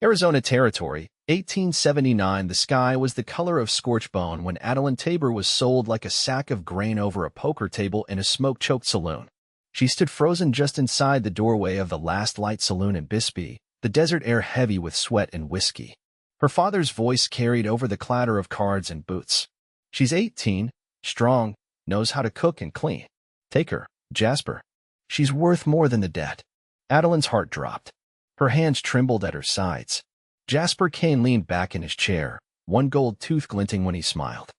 Arizona Territory, 1879. The sky was the color of scorched bone when Adalyn Tabor was sold like a sack of grain over a poker table in a smoke-choked saloon. She stood frozen just inside the doorway of the Last Light Saloon in Bisbee, the desert air heavy with sweat and whiskey. Her father's voice carried over the clatter of cards and boots. She's 18, strong, knows how to cook and clean. Take her, Jasper. She's worth more than the debt. Adalyn's heart dropped. Her hands trembled at her sides. Jasper Kane leaned back in his chair, one gold tooth glinting when he smiled.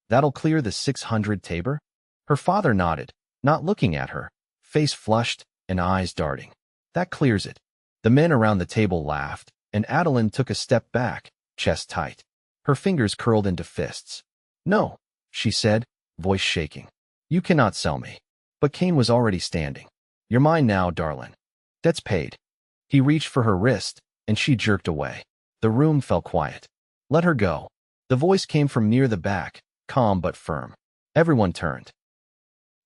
That'll clear the 600, Tabor? Her father nodded, not looking at her, face flushed and eyes darting. That clears it. The men around the table laughed, and Adalyn took a step back, chest tight. Her fingers curled into fists. No, she said, voice shaking. You cannot sell me. But Kane was already standing. You're mine now, darling. Debt's paid. He reached for her wrist, and she jerked away. The room fell quiet. Let her go. The voice came from near the back, calm but firm. Everyone turned.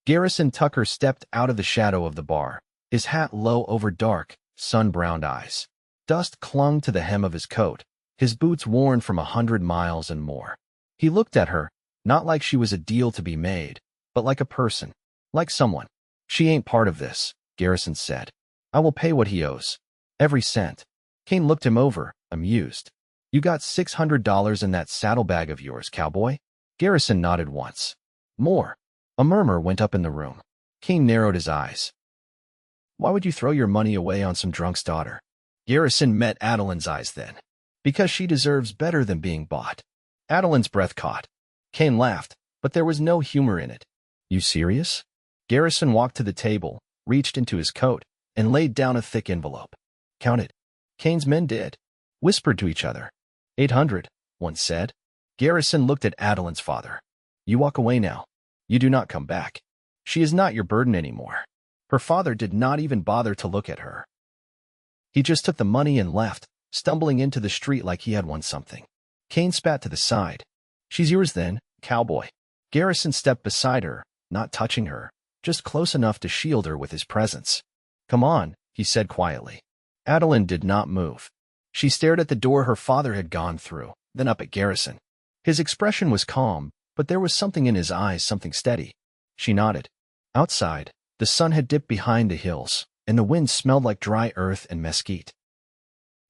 Garrison Tucker stepped out of the shadow of the bar, his hat low over dark, sun-browned eyes. Dust clung to the hem of his coat, his boots worn from 100 miles and more. He looked at her, not like she was a deal to be made, but like a person, like someone. She ain't part of this, Garrison said. I will pay what he owes. Every cent. Kane looked him over, amused. You got $600 in that saddlebag of yours, Cowboy? Garrison nodded once. More. A murmur went up in the room. Kane narrowed his eyes. Why would you throw your money away on some drunk's daughter? Garrison met Adalyn's eyes then. Because she deserves better than being bought. Adalyn's breath caught. Kane laughed, but there was no humor in it. You serious? Garrison walked to the table, reached into his coat, and laid down a thick envelope. Count it. Kane's men did. Whispered to each other. 800, one said. Garrison looked at Adalyn's father. You walk away now. You do not come back. She is not your burden anymore. Her father did not even bother to look at her. He just took the money and left, stumbling into the street like he had won something. Kane spat to the side. She's yours then, Cowboy. Garrison stepped beside her, not touching her, just close enough to shield her with his presence. Come on, he said quietly. Adalyn did not move. She stared at the door her father had gone through, then up at Garrison. His expression was calm, but there was something in his eyes, something steady. She nodded. Outside, the sun had dipped behind the hills, and the wind smelled like dry earth and mesquite.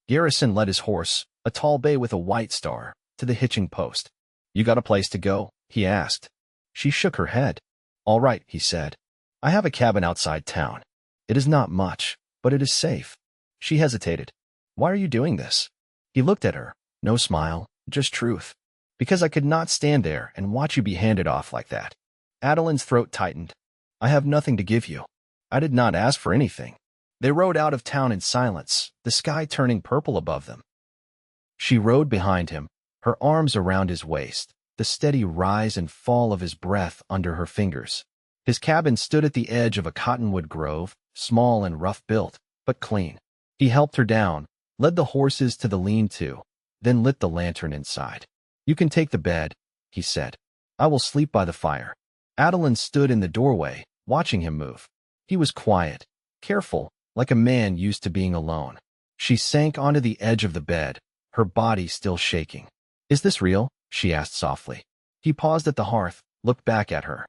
Garrison led his horse, a tall bay with a white star, to the hitching post. You got a place to go? He asked. She shook her head. All right, he said. I have a cabin outside town. It is not much, but it is safe. She hesitated. Why are you doing this? He looked at her. No smile, just truth. Because I could not stand there and watch you be handed off like that. Adalyn's throat tightened. I have nothing to give you. I did not ask for anything. They rode out of town in silence, the sky turning purple above them. She rode behind him, her arms around his waist, the steady rise and fall of his breath under her fingers. His cabin stood at the edge of a cottonwood grove, small and rough-built, but clean. He helped her down, led the horses to the lean-to, then lit the lantern inside. You can take the bed, he said. I will sleep by the fire. Adalyn stood in the doorway, watching him move. He was quiet, careful, like a man used to being alone. She sank onto the edge of the bed, her body still shaking. Is this real? She asked softly. He paused at the hearth, looked back at her.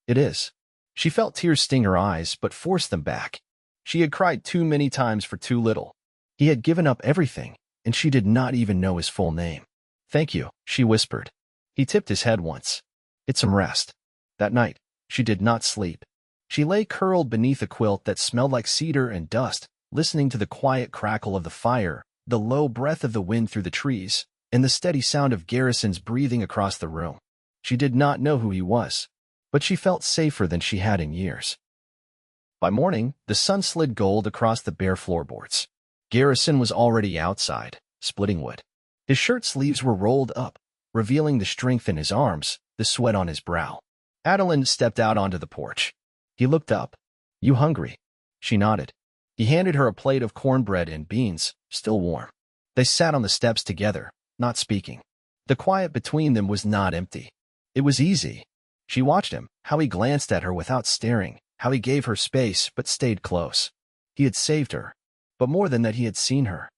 It is. She felt tears sting her eyes, but forced them back. She had cried too many times for too little. He had given up everything, and she did not even know his full name. Thank you, she whispered. He tipped his head once. It's some rest. That night, she did not sleep. She lay curled beneath a quilt that smelled like cedar and dust, listening to the quiet crackle of the fire, the low breath of the wind through the trees, and the steady sound of Garrison's breathing across the room. She did not know who he was, but she felt safer than she had in years. By morning, the sun slid gold across the bare floorboards. Garrison was already outside, splitting wood. His shirt sleeves were rolled up, revealing the strength in his arms, the sweat on his brow. Adalyn stepped out onto the porch. He looked up. You hungry? She nodded. He handed her a plate of cornbread and beans, still warm. They sat on the steps together, not speaking. The quiet between them was not empty. It was easy. She watched him, how he glanced at her without staring, how he gave her space but stayed close. He had saved her. But more than that, he had seen her.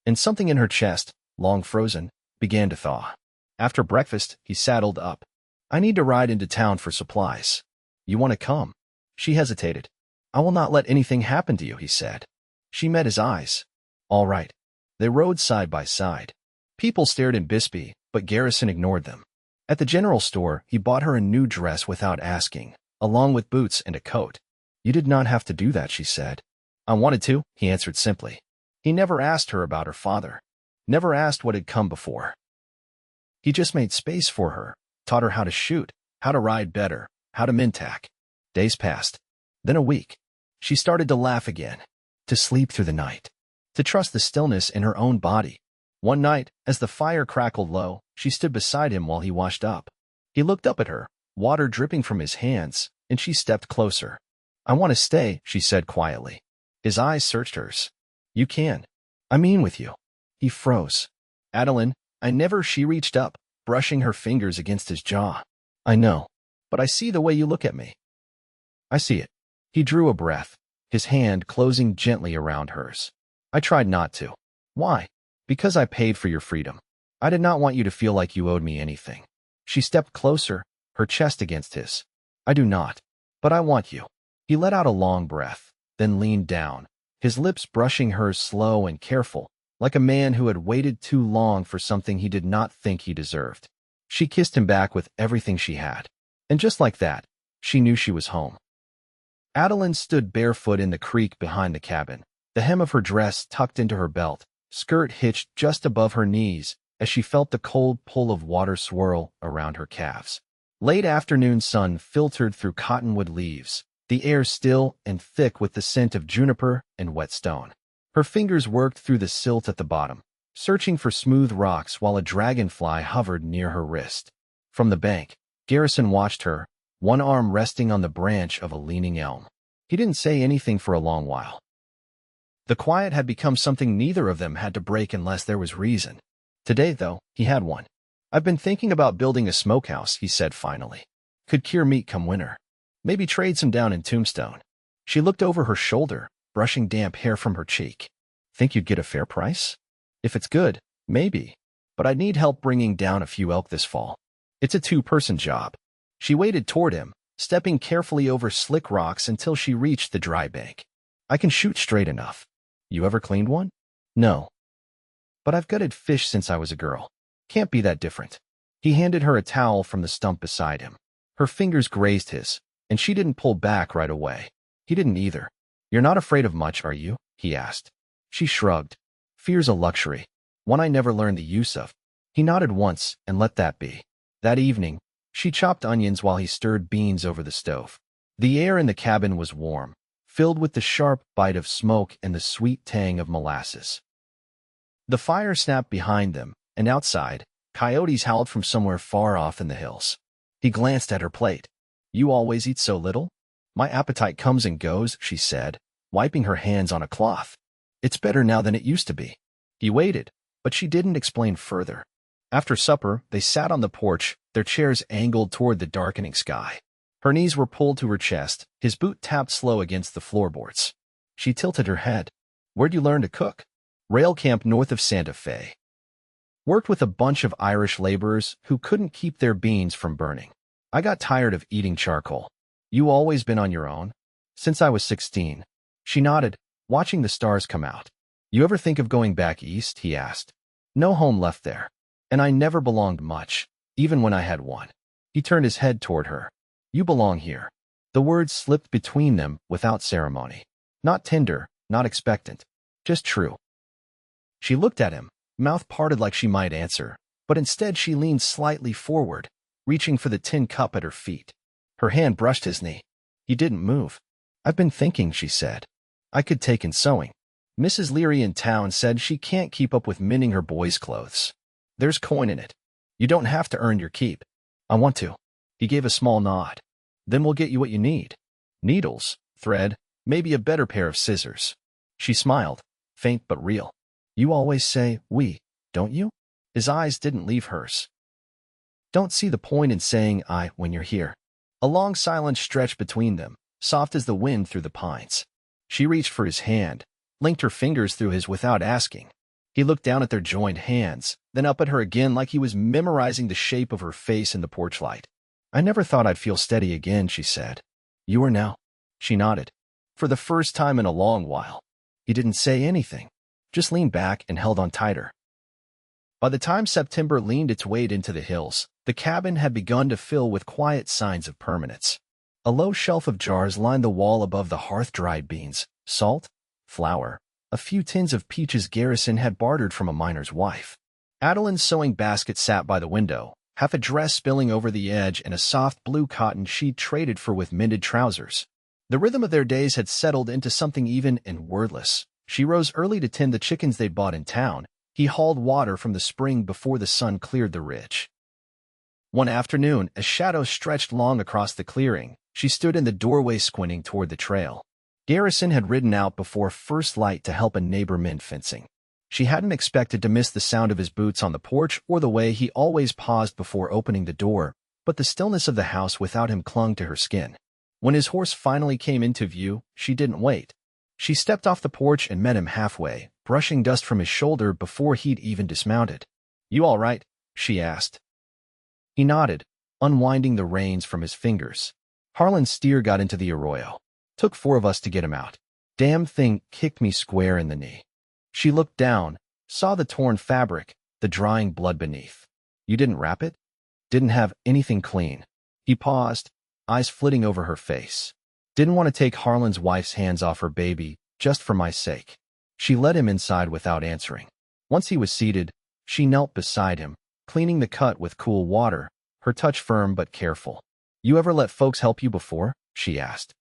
and something in her chest, long frozen, began to thaw. After breakfast, he saddled up. I need to ride into town for supplies. You want to come? She hesitated. I will not let anything happen to you, he said. She met his eyes. All right. They rode side by side. People stared in Bisbee, but Garrison ignored them. At the general store, he bought her a new dress without asking, along with boots and a coat. You did not have to do that, she said. I wanted to, he answered simply. He never asked her about her father. Never asked what had come before. He just made space for her, taught her how to shoot, how to ride better, how to mintack. Days passed. Then a week. She started to laugh again, to sleep through the night, to trust the stillness in her own body. One night, as the fire crackled low, she stood beside him while he washed up. He looked up at her, water dripping from his hands, and she stepped closer. I want to stay, she said quietly. His eyes searched hers. You can. I mean with you. He froze. Adalyn, I never. She reached up, brushing her fingers against his jaw. I know, but I see the way you look at me. I see it. He drew a breath, his hand closing gently around hers. I tried not to. Why? Because I paid for your freedom. I did not want you to feel like you owed me anything. She stepped closer, her chest against his. I do not. But I want you. He let out a long breath, then leaned down, his lips brushing hers slow and careful, like a man who had waited too long for something he did not think he deserved. She kissed him back with everything she had. And just like that, she knew she was home. Adalyn stood barefoot in the creek behind the cabin, the hem of her dress tucked into her belt, skirt hitched just above her knees as she felt the cold pull of water swirl around her calves. Late afternoon sun filtered through cottonwood leaves, the air still and thick with the scent of juniper and wet stone. Her fingers worked through the silt at the bottom, searching for smooth rocks while a dragonfly hovered near her wrist. From the bank, Garrison watched her, one arm resting on the branch of a leaning elm. He didn't say anything for a long while. The quiet had become something neither of them had to break unless there was reason. Today, though, he had one. I've been thinking about building a smokehouse, he said finally. Could cure meat come winter. Maybe trade some down in Tombstone. She looked over her shoulder, brushing damp hair from her cheek. Think you'd get a fair price? If it's good, maybe. But I'd need help bringing down a few elk this fall. It's a two-person job. She waded toward him, stepping carefully over slick rocks until she reached the dry bank. I can shoot straight enough. You ever cleaned one? No. But I've gutted fish since I was a girl. Can't be that different. He handed her a towel from the stump beside him. Her fingers grazed his, and she didn't pull back right away. He didn't either. You're not afraid of much, are you? He asked. She shrugged. Fear's a luxury, one I never learned the use of. He nodded once and let that be. That evening, she chopped onions while he stirred beans over the stove. The air in the cabin was warm, filled with the sharp bite of smoke and the sweet tang of molasses. The fire snapped behind them, and outside, coyotes howled from somewhere far off in the hills. He glanced at her plate. You always eat so little? My appetite comes and goes, she said, wiping her hands on a cloth. It's better now than it used to be. He waited, but she didn't explain further. After supper, they sat on the porch, their chairs angled toward the darkening sky. Her knees were pulled to her chest, his boot tapped slow against the floorboards. She tilted her head. Where'd you learn to cook? Rail camp north of Santa Fe. Worked with a bunch of Irish laborers who couldn't keep their beans from burning. I got tired of eating charcoal. You always been on your own? Since I was 16. She nodded, watching the stars come out. You ever think of going back east? He asked. No home left there. And I never belonged much, even when I had one. He turned his head toward her. You belong here. The words slipped between them without ceremony. Not tender, not expectant. Just true. She looked at him, mouth parted like she might answer, but instead she leaned slightly forward, reaching for the tin cup at her feet. Her hand brushed his knee. He didn't move. I've been thinking, she said. I could take in sewing. Mrs. Leary in town said she can't keep up with mending her boys' clothes. There's coin in it. You don't have to earn your keep. I want to. He gave a small nod. Then we'll get you what you need. Needles, thread, maybe a better pair of scissors. She smiled, faint but real. You always say we, don't you? His eyes didn't leave hers. Don't see the point in saying I when you're here. A long silence stretched between them, soft as the wind through the pines. She reached for his hand, linked her fingers through his without asking. He looked down at their joined hands, then up at her again like he was memorizing the shape of her face in the porch light. "I never thought I'd feel steady again," she said. "You are now." She nodded. For the first time in a long while. He didn't say anything, just leaned back and held on tighter. By the time September leaned its weight into the hills, the cabin had begun to fill with quiet signs of permanence. A low shelf of jars lined the wall above the hearth, dried beans, salt, flour, a few tins of peaches Garrison had bartered from a miner's wife. Adalyn's sewing basket sat by the window, half a dress spilling over the edge and a soft blue cotton sheet traded for with mended trousers. The rhythm of their days had settled into something even and wordless. She rose early to tend the chickens they'd bought in town. He hauled water from the spring before the sun cleared the ridge. One afternoon, as shadows stretched long across the clearing, she stood in the doorway squinting toward the trail. Garrison had ridden out before first light to help a neighbor mend fencing. She hadn't expected to miss the sound of his boots on the porch or the way he always paused before opening the door, but the stillness of the house without him clung to her skin. When his horse finally came into view, she didn't wait. She stepped off the porch and met him halfway, brushing dust from his shoulder before he'd even dismounted. "You all right?" she asked. He nodded, unwinding the reins from his fingers. "Harlan's steer got into the arroyo. Took 4 of us to get him out. Damn thing kicked me square in the knee." She looked down, saw the torn fabric, the drying blood beneath. "You didn't wrap it? Didn't have anything clean?" He paused, eyes flitting over her face. "Didn't want to take Harlan's wife's hands off her baby, just for my sake." She led him inside without answering. Once he was seated, she knelt beside him, cleaning the cut with cool water, her touch firm but careful. "You ever let folks help you before?" she asked.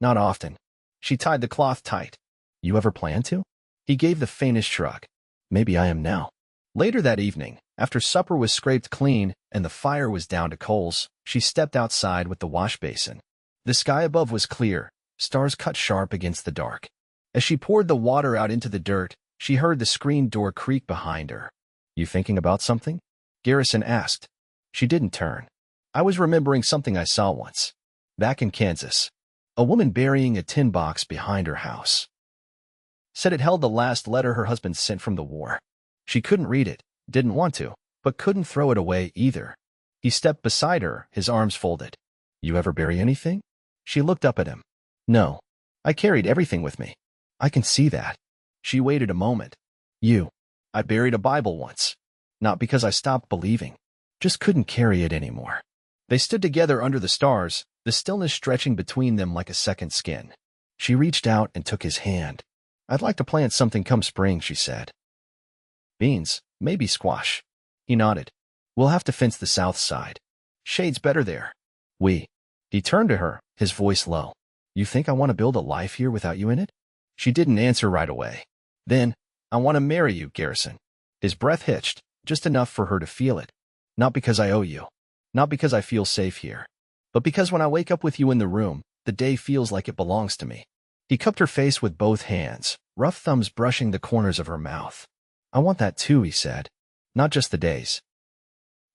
"Not often." She tied the cloth tight. "You ever plan to?" He gave the faintest shrug. "Maybe I am now." Later that evening, after supper was scraped clean and the fire was down to coals, she stepped outside with the wash basin. The sky above was clear, stars cut sharp against the dark. As she poured the water out into the dirt, she heard the screen door creak behind her. "You thinking about something?" Garrison asked. She didn't turn. "I was remembering something I saw once. Back in Kansas. A woman burying a tin box behind her house. Said it held the last letter her husband sent from the war. She couldn't read it, didn't want to, but couldn't throw it away either." He stepped beside her, his arms folded. "You ever bury anything?" She looked up at him. "No. I carried everything with me." "I can see that." She waited a moment. I buried a Bible once. Not because I stopped believing. Just couldn't carry it anymore." They stood together under the stars, the stillness stretching between them like a second skin. She reached out and took his hand. "I'd like to plant something come spring," she said. "Beans, maybe squash." He nodded. "We'll have to fence the south side. Shade's better there." He turned to her, his voice low. "You think I want to build a life here without you in it?" She didn't answer right away. "Then, I want to marry you, Garrison." His breath hitched, just enough for her to feel it. "Not because I owe you. Not because I feel safe here. But because when I wake up with you in the room, the day feels like it belongs to me." He cupped her face with both hands, rough thumbs brushing the corners of her mouth. "I want that too," he said. "Not just the days.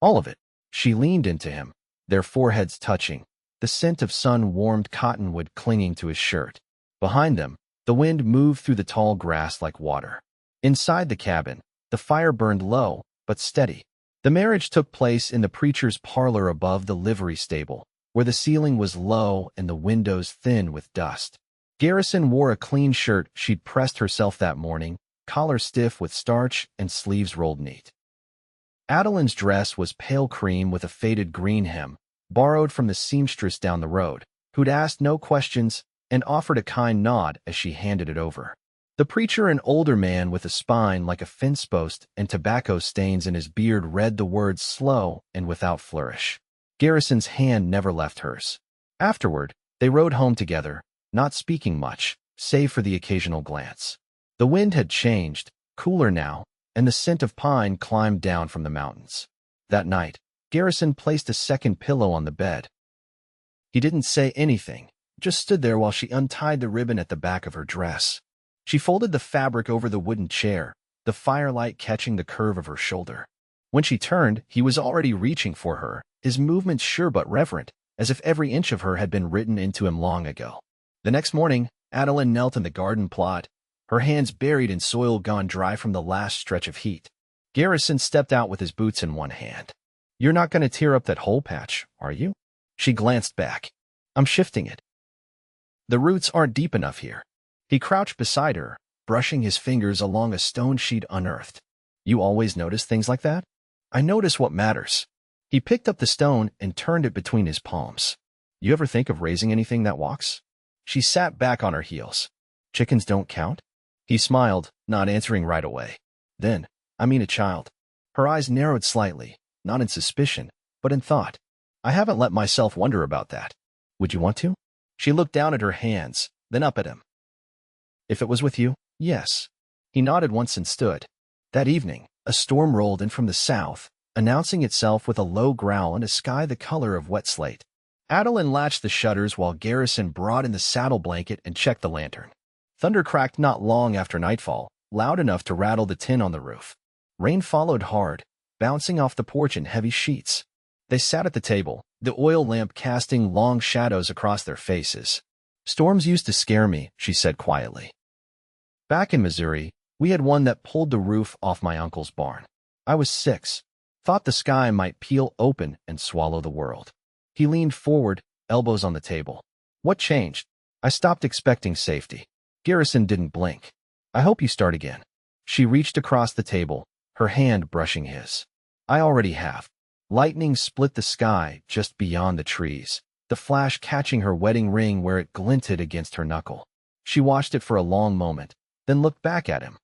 All of it." She leaned into him, their foreheads touching, the scent of sun-warmed cottonwood clinging to his shirt. Behind them, the wind moved through the tall grass like water. Inside the cabin, the fire burned low, but steady. The marriage took place in the preacher's parlor above the livery stable, where the ceiling was low and the windows thin with dust. Garrison wore a clean shirt she'd pressed herself that morning, collar stiff with starch and sleeves rolled neat. Adalyn's dress was pale cream with a faded green hem, borrowed from the seamstress down the road, who'd asked no questions and offered a kind nod as she handed it over. The preacher, an older man with a spine like a fence post and tobacco stains in his beard, read the words slow and without flourish. Garrison's hand never left hers. Afterward, they rode home together, not speaking much, save for the occasional glance. The wind had changed, cooler now, and the scent of pine climbed down from the mountains. That night, Garrison placed a second pillow on the bed. He didn't say anything, just stood there while she untied the ribbon at the back of her dress. She folded the fabric over the wooden chair, the firelight catching the curve of her shoulder. When she turned, he was already reaching for her, his movements sure but reverent, as if every inch of her had been written into him long ago. The next morning, Adalyn knelt in the garden plot, her hands buried in soil gone dry from the last stretch of heat. Garrison stepped out with his boots in one hand. "You're not going to tear up that hole patch, are you?" She glanced back. "I'm shifting it. The roots aren't deep enough here." He crouched beside her, brushing his fingers along a stone sheet unearthed. "You always notice things like that?" "I notice what matters." He picked up the stone and turned it between his palms. "You ever think of raising anything that walks?" She sat back on her heels. "Chickens don't count?" He smiled, not answering right away. "Then, I mean a child." Her eyes narrowed slightly, not in suspicion, but in thought. "I haven't let myself wonder about that. Would you want to?" She looked down at her hands, then up at him. "If it was with you, yes." He nodded once and stood. That evening, a storm rolled in from the south, announcing itself with a low growl and a sky the color of wet slate. Adalyn latched the shutters while Garrison brought in the saddle blanket and checked the lantern. Thunder cracked not long after nightfall, loud enough to rattle the tin on the roof. Rain followed hard, bouncing off the porch in heavy sheets. They sat at the table, the oil lamp casting long shadows across their faces. "Storms used to scare me," she said quietly. "Back in Missouri, we had one that pulled the roof off my uncle's barn. I was 6. Thought the sky might peel open and swallow the world." He leaned forward, elbows on the table. "What changed?" "I stopped expecting safety." Garrison didn't blink. "I hope you start again." She reached across the table, her hand brushing his. "I already have." Lightning split the sky just beyond the trees, the flash catching her wedding ring where it glinted against her knuckle. She watched it for a long moment, then looked back at him.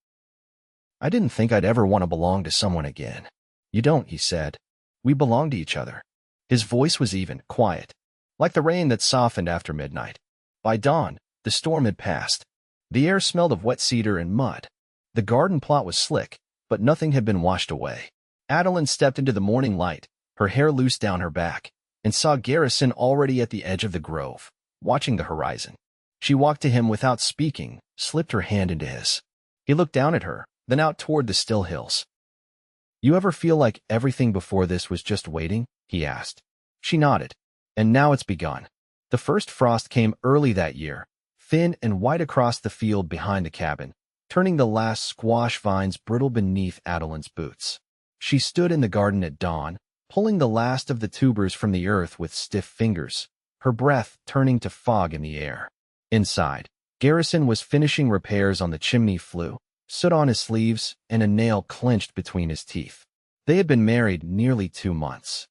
"I didn't think I'd ever want to belong to someone again." "You don't," he said. "We belong to each other." His voice was even, quiet, like the rain that softened after midnight. By dawn, the storm had passed. The air smelled of wet cedar and mud. The garden plot was slick, but nothing had been washed away. Adalyn stepped into the morning light, her hair loose down her back, and saw Garrison already at the edge of the grove, watching the horizon. She walked to him without speaking, slipped her hand into his. He looked down at her, then out toward the still hills. "You ever feel like everything before this was just waiting?" he asked. She nodded. "And now it's begun." The first frost came early that year, thin and white across the field behind the cabin, turning the last squash vines brittle beneath Adalyn's boots. She stood in the garden at dawn, pulling the last of the tubers from the earth with stiff fingers, her breath turning to fog in the air. Inside, Garrison was finishing repairs on the chimney flue, soot on his sleeves and a nail clenched between his teeth. They had been married nearly 2 months.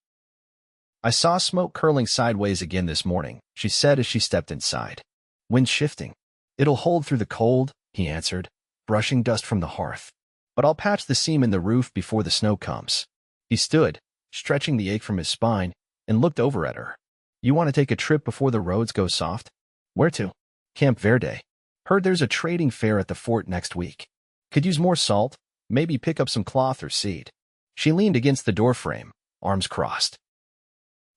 "I saw smoke curling sideways again this morning," she said as she stepped inside. "Wind shifting." "It'll hold through the cold," he answered, brushing dust from the hearth. "But I'll patch the seam in the roof before the snow comes." He stood, stretching the ache from his spine, and looked over at her. "You want to take a trip before the roads go soft?" "Where to?" "Camp Verde. Heard there's a trading fair at the fort next week. Could use more salt, maybe pick up some cloth or seed." She leaned against the doorframe, arms crossed.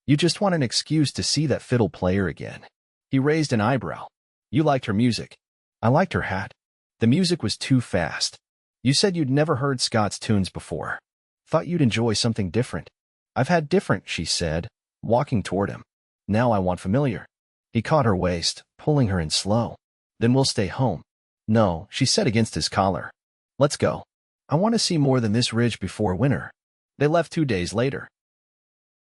"You just want an excuse to see that fiddle player again." He raised an eyebrow. "You liked her music." "I liked her hat." "The music was too fast." "You said you'd never heard Scott's tunes before. Thought you'd enjoy something different." "I've had different," she said, walking toward him. "Now I want familiar." He caught her waist, pulling her in slow. "Then we'll stay home." "No," she said against his collar. "Let's go. I want to see more than this ridge before winter." They left 2 days later.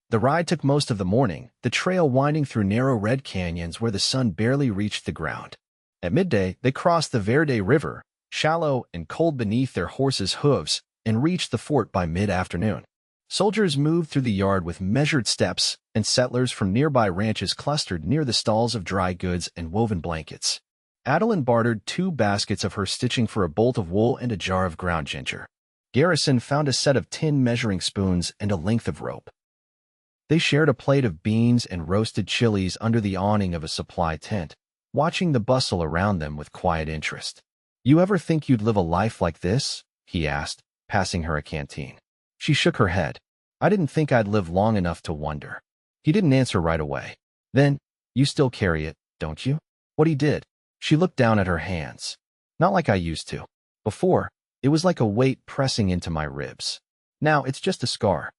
The ride took most of the morning, the trail winding through narrow red canyons where the sun barely reached the ground. At midday, they crossed the Verde River, shallow and cold beneath their horses' hooves, and reached the fort by mid-afternoon. Soldiers moved through the yard with measured steps, and settlers from nearby ranches clustered near the stalls of dry goods and woven blankets. Adalyn bartered 2 baskets of her stitching for a bolt of wool and a jar of ground ginger. Garrison found a set of tin measuring spoons and a length of rope. They shared a plate of beans and roasted chilies under the awning of a supply tent, watching the bustle around them with quiet interest. "You ever think you'd live a life like this?" he asked, passing her a canteen. She shook her head. "I didn't think I'd live long enough to wonder." He didn't answer right away. "Then, you still carry it, don't you?" What he did. She looked down at her hands. "Not like I used to. Before, it was like a weight pressing into my ribs. Now it's just a scar.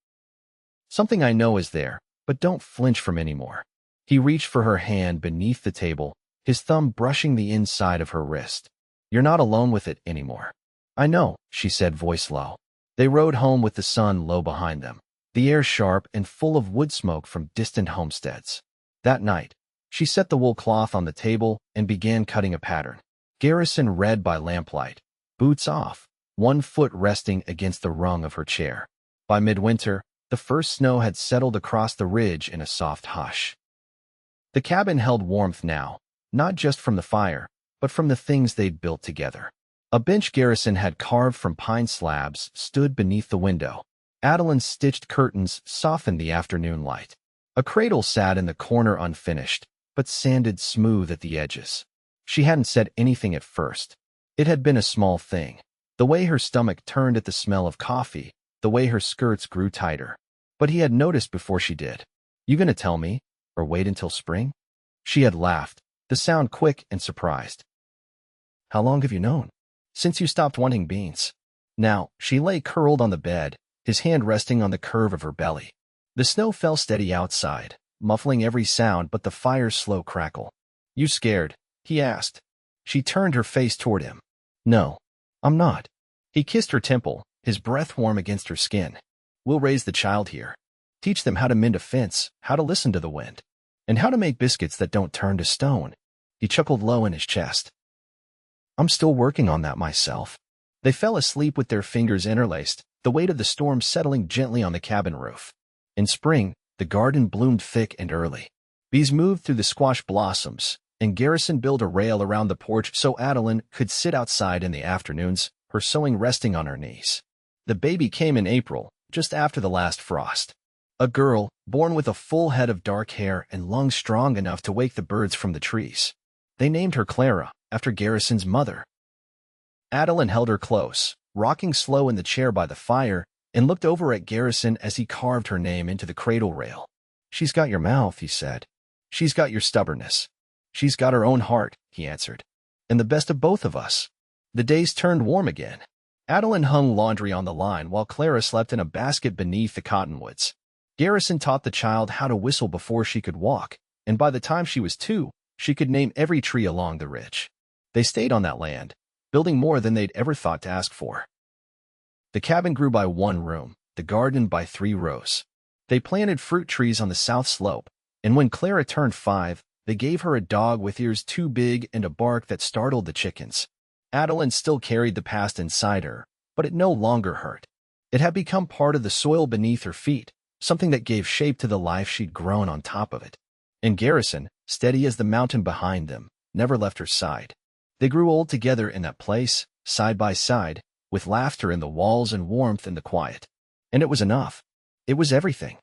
Something I know is there, but don't flinch from anymore." He reached for her hand beneath the table, his thumb brushing the inside of her wrist. You're not alone with it anymore. I know, she said, voice low. They rode home with the sun low behind them, the air sharp and full of wood smoke from distant homesteads. That night, she set the wool cloth on the table and began cutting a pattern. Garrison read by lamplight, boots off, one foot resting against the rung of her chair. By midwinter, the first snow had settled across the ridge in a soft hush. The cabin held warmth now, not just from the fire, but from the things they'd built together. A bench Garrison had carved from pine slabs stood beneath the window. Adalyn's stitched curtains softened the afternoon light. A cradle sat in the corner unfinished, but sanded smooth at the edges. She hadn't said anything at first. It had been a small thing. The way her stomach turned at the smell of coffee, the way her skirts grew tighter. But he had noticed before she did. You gonna tell me, or wait until spring? She had laughed, the sound quick and surprised. How long have you known? Since you stopped wanting beans. Now, she lay curled on the bed, his hand resting on the curve of her belly. The snow fell steady outside, muffling every sound but the fire's slow crackle. You scared? He asked. She turned her face toward him. No, I'm not. He kissed her temple, his breath warm against her skin. We'll raise the child here. Teach them how to mend a fence, how to listen to the wind, and how to make biscuits that don't turn to stone. He chuckled low in his chest. I'm still working on that myself. They fell asleep with their fingers interlaced, the weight of the storm settling gently on the cabin roof. In spring, the garden bloomed thick and early. Bees moved through the squash blossoms, and Garrison built a rail around the porch so Adalyn could sit outside in the afternoons, her sewing resting on her knees. The baby came in April, just after the last frost. A girl, born with a full head of dark hair and lungs strong enough to wake the birds from the trees. They named her Clara, after Garrison's mother. Adalyn held her close, rocking slow in the chair by the fire, and looked over at Garrison as he carved her name into the cradle rail. She's got your mouth, he said. She's got your stubbornness. She's got her own heart, he answered. And the best of both of us. The days turned warm again. Adalyn hung laundry on the line while Clara slept in a basket beneath the cottonwoods. Garrison taught the child how to whistle before she could walk, and by the time she was 2, she could name every tree along the ridge. They stayed on that land, building more than they'd ever thought to ask for. The cabin grew by 1 room, the garden by 3 rows. They planted fruit trees on the south slope, and when Clara turned 5, they gave her a dog with ears too big and a bark that startled the chickens. Adalyn still carried the past inside her, but it no longer hurt. It had become part of the soil beneath her feet, something that gave shape to the life she'd grown on top of it. And Garrison, steady as the mountain behind them, never left her side. They grew old together in that place, side by side, with laughter in the walls and warmth in the quiet. And it was enough. It was everything.